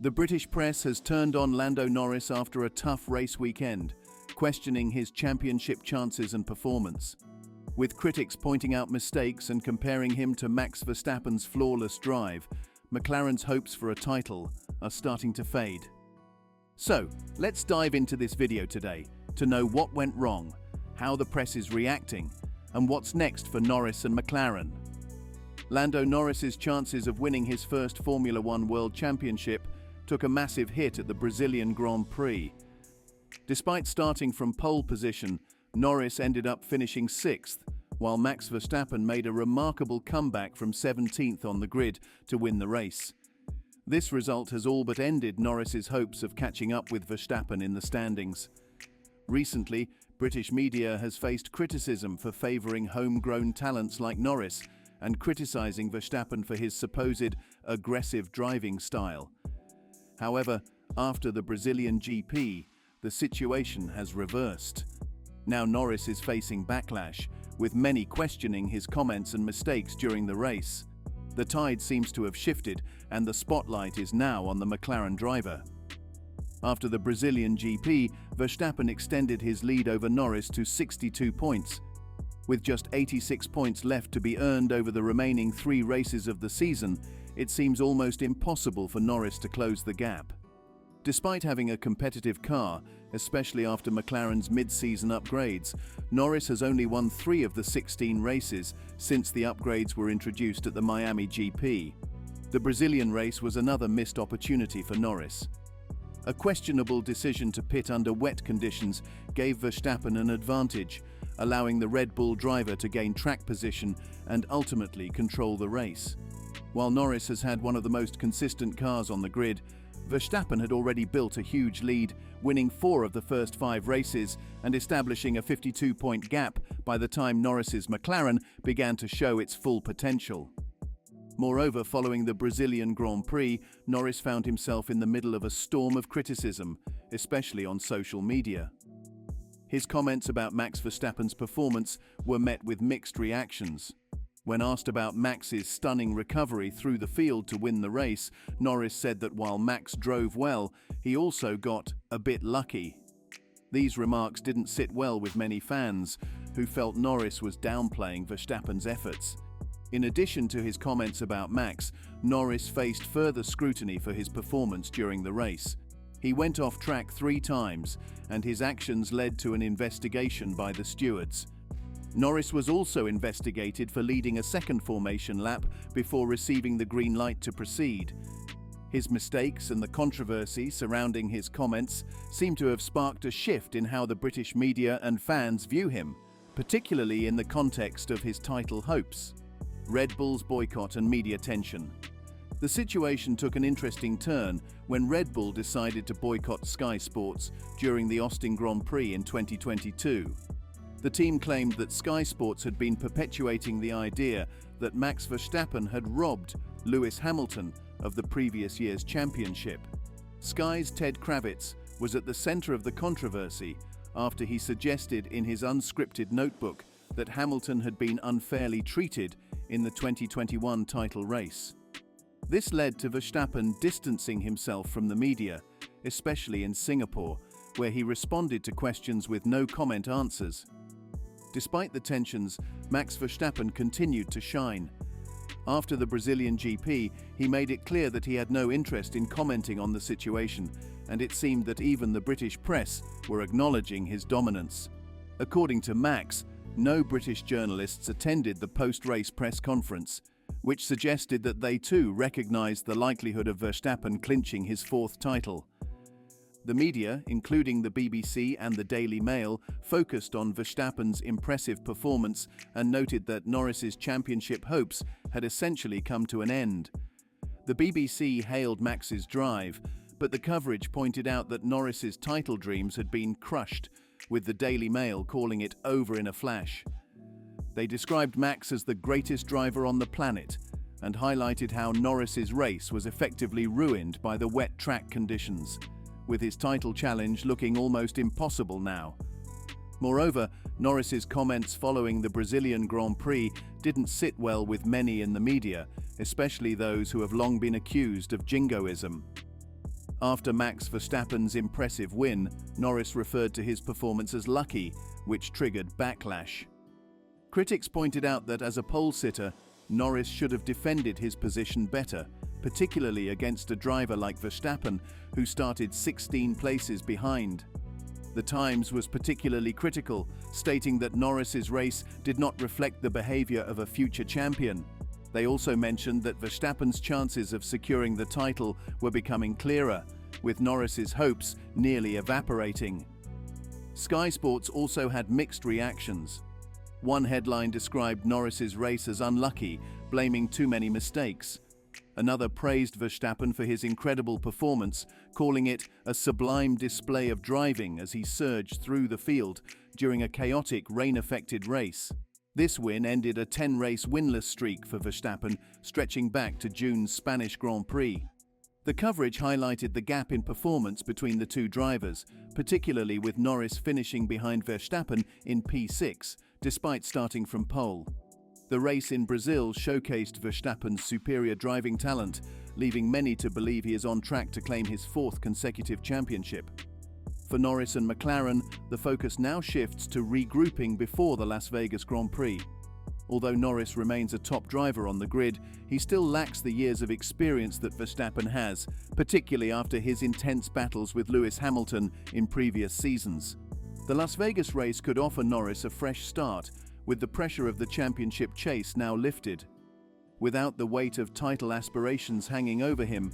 The British press has turned on Lando Norris after a tough race weekend, questioning his championship chances and performance. With critics pointing out mistakes and comparing him to Max Verstappen's flawless drive, McLaren's hopes for a title are starting to fade. So, let's dive into this video today to know what went wrong, how the press is reacting, and what's next for Norris and McLaren. Lando Norris's chances of winning his first Formula One World Championship took a massive hit at the Brazilian Grand Prix. Despite starting from pole position, Norris ended up finishing 6th, while Max Verstappen made a remarkable comeback from 17th on the grid to win the race. This result has all but ended Norris's hopes of catching up with Verstappen in the standings. Recently, British media has faced criticism for favouring homegrown talents like Norris and criticising Verstappen for his supposed aggressive driving style. However, after the Brazilian GP, the situation has reversed. Now Norris is facing backlash, with many questioning his comments and mistakes during the race. The tide seems to have shifted, and the spotlight is now on the McLaren driver. After the Brazilian GP, Verstappen extended his lead over Norris to 62 points. With just 86 points left to be earned over the remaining 3 races of the season, it seems almost impossible for Norris to close the gap. Despite having a competitive car, especially after McLaren's mid-season upgrades, Norris has only won 3 of the 16 races since the upgrades were introduced at the Miami GP. The Brazilian race was another missed opportunity for Norris. A questionable decision to pit under wet conditions gave Verstappen an advantage, allowing the Red Bull driver to gain track position and ultimately control the race. While Norris has had one of the most consistent cars on the grid, Verstappen had already built a huge lead, winning 4 of the first 5 races and establishing a 52-point gap by the time Norris's McLaren began to show its full potential. Moreover, following the Brazilian Grand Prix, Norris found himself in the middle of a storm of criticism, especially on social media. His comments about Max Verstappen's performance were met with mixed reactions. When asked about Max's stunning recovery through the field to win the race, Norris said that while Max drove well, he also got a bit lucky. These remarks didn't sit well with many fans, who felt Norris was downplaying Verstappen's efforts. In addition to his comments about Max, Norris faced further scrutiny for his performance during the race. He went off track 3 times, and his actions led to an investigation by the stewards. Norris was also investigated for leading a second formation lap before receiving the green light to proceed. His mistakes and the controversy surrounding his comments seem to have sparked a shift in how the British media and fans view him, particularly in the context of his title hopes. Red Bull's boycott and media tension. The situation took an interesting turn when Red Bull decided to boycott Sky Sports during the Austin Grand Prix in 2022. The team claimed that Sky Sports had been perpetuating the idea that Max Verstappen had robbed Lewis Hamilton of the previous year's championship. Sky's Ted Kravitz was at the center of the controversy after he suggested in his unscripted notebook that Hamilton had been unfairly treated in the 2021 title race. This led to Verstappen distancing himself from the media, especially in Singapore, where he responded to questions with no comment answers. Despite the tensions, Max Verstappen continued to shine. After the Brazilian GP, he made it clear that he had no interest in commenting on the situation, and it seemed that even the British press were acknowledging his dominance. According to Max, no British journalists attended the post-race press conference, which suggested that they too recognized the likelihood of Verstappen clinching his 4th title. The media, including the BBC and the Daily Mail, focused on Verstappen's impressive performance and noted that Norris's championship hopes had essentially come to an end. The BBC hailed Max's drive, but the coverage pointed out that Norris's title dreams had been crushed, with the Daily Mail calling it over in a flash. They described Max as the greatest driver on the planet and highlighted how Norris's race was effectively ruined by the wet track conditions, with his title challenge looking almost impossible now. Moreover, Norris's comments following the Brazilian Grand Prix didn't sit well with many in the media, especially those who have long been accused of jingoism. After Max Verstappen's impressive win, Norris referred to his performance as lucky, which triggered backlash. Critics pointed out that as a pole sitter, Norris should have defended his position better, particularly against a driver like Verstappen, who started 16 places behind. The Times was particularly critical, stating that Norris's race did not reflect the behavior of a future champion. They also mentioned that Verstappen's chances of securing the title were becoming clearer, with Norris's hopes nearly evaporating. Sky Sports also had mixed reactions. One headline described Norris's race as unlucky, blaming too many mistakes. Another praised Verstappen for his incredible performance, calling it a sublime display of driving as he surged through the field during a chaotic, rain-affected race. This win ended a 10-race winless streak for Verstappen, stretching back to June's Spanish Grand Prix. The coverage highlighted the gap in performance between the two drivers, particularly with Norris finishing behind Verstappen in P6, despite starting from pole. The race in Brazil showcased Verstappen's superior driving talent, leaving many to believe he is on track to claim his fourth consecutive championship. For Norris and McLaren, the focus now shifts to regrouping before the Las Vegas Grand Prix. Although Norris remains a top driver on the grid, he still lacks the years of experience that Verstappen has, particularly after his intense battles with Lewis Hamilton in previous seasons. The Las Vegas race could offer Norris a fresh start, with the pressure of the championship chase now lifted. Without the weight of title aspirations hanging over him,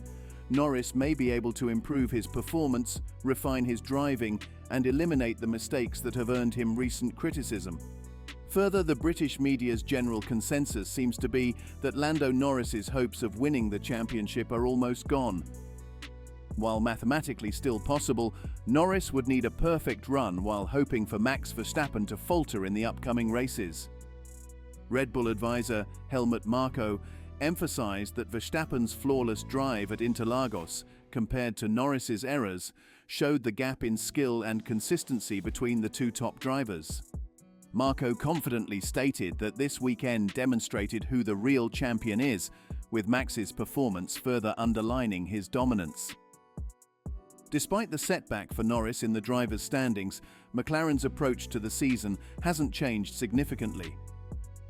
Norris may be able to improve his performance, refine his driving, and eliminate the mistakes that have earned him recent criticism. Further, the British media's general consensus seems to be that Lando Norris's hopes of winning the championship are almost gone. While mathematically still possible, Norris would need a perfect run while hoping for Max Verstappen to falter in the upcoming races. Red Bull advisor Helmut Marko emphasized that Verstappen's flawless drive at Interlagos, compared to Norris's errors, showed the gap in skill and consistency between the two top drivers. Marko confidently stated that this weekend demonstrated who the real champion is, with Max's performance further underlining his dominance. Despite the setback for Norris in the drivers' standings, McLaren's approach to the season hasn't changed significantly.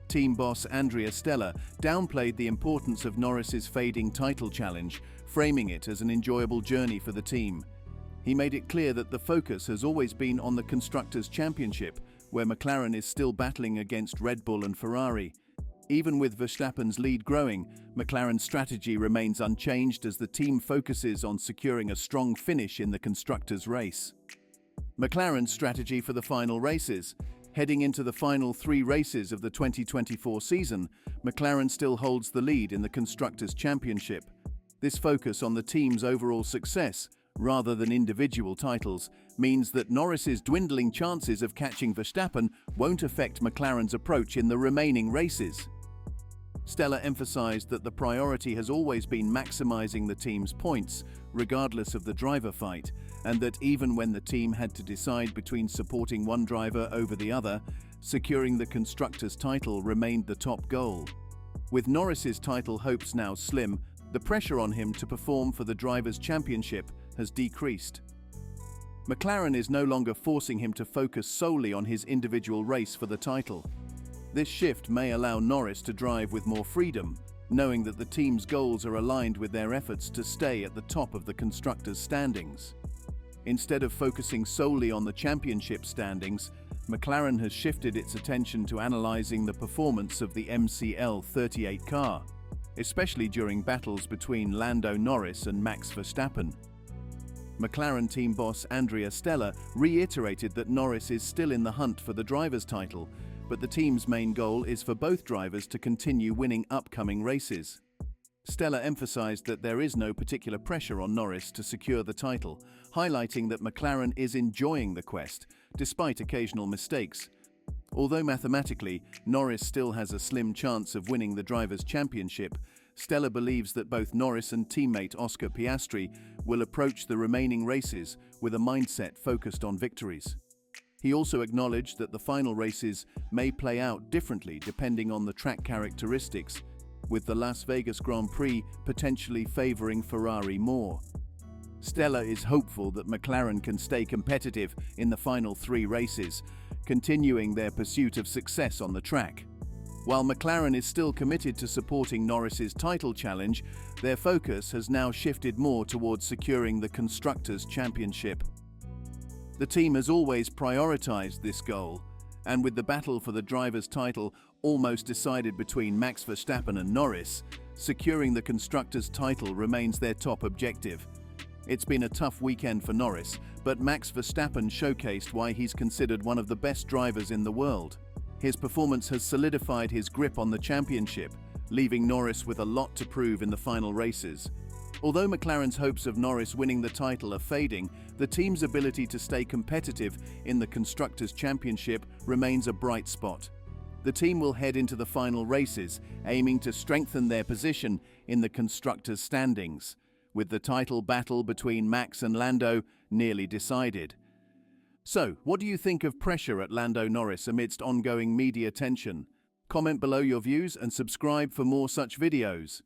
Team boss Andrea Stella downplayed the importance of Norris's fading title challenge, framing it as an enjoyable journey for the team. He made it clear that the focus has always been on the Constructors' Championship, where McLaren is still battling against Red Bull and Ferrari. Even with Verstappen's lead growing, McLaren's strategy remains unchanged as the team focuses on securing a strong finish in the Constructors' race. McLaren's strategy for the final races. Heading into the final 3 races of the 2024 season, McLaren still holds the lead in the Constructors' Championship. This focus on the team's overall success, rather than individual titles, means that Norris's dwindling chances of catching Verstappen won't affect McLaren's approach in the remaining races. Stella emphasized that the priority has always been maximizing the team's points, regardless of the driver fight, and that even when the team had to decide between supporting one driver over the other, securing the Constructors' title remained the top goal. With Norris's title hopes now slim, the pressure on him to perform for the Drivers' Championship has decreased. McLaren is no longer forcing him to focus solely on his individual race for the title. This shift may allow Norris to drive with more freedom, knowing that the team's goals are aligned with their efforts to stay at the top of the Constructors' standings. Instead of focusing solely on the championship standings, McLaren has shifted its attention to analyzing the performance of the MCL 38 car, especially during battles between Lando Norris and Max Verstappen. McLaren team boss Andrea Stella reiterated that Norris is still in the hunt for the driver's title, but the team's main goal is for both drivers to continue winning upcoming races. Stella emphasized that there is no particular pressure on Norris to secure the title, highlighting that McLaren is enjoying the quest, despite occasional mistakes. Although mathematically, Norris still has a slim chance of winning the Drivers' Championship, Stella believes that both Norris and teammate Oscar Piastri will approach the remaining races with a mindset focused on victories. He also acknowledged that the final races may play out differently depending on the track characteristics, with the Las Vegas Grand Prix potentially favoring Ferrari more. Stella is hopeful that McLaren can stay competitive in the final 3 races, continuing their pursuit of success on the track. While McLaren is still committed to supporting Norris's title challenge, their focus has now shifted more towards securing the Constructors' Championship. The team has always prioritized this goal, and with the battle for the driver's title almost decided between Max Verstappen and Norris, securing the Constructors' title remains their top objective. It's been a tough weekend for Norris, but Max Verstappen showcased why he's considered one of the best drivers in the world. His performance has solidified his grip on the championship, leaving Norris with a lot to prove in the final races. Although McLaren's hopes of Norris winning the title are fading, the team's ability to stay competitive in the Constructors' Championship remains a bright spot. The team will head into the final races, aiming to strengthen their position in the Constructors' standings, with the title battle between Max and Lando nearly decided. So, what do you think of pressure at Lando Norris amidst ongoing media tension? Comment below your views and subscribe for more such videos.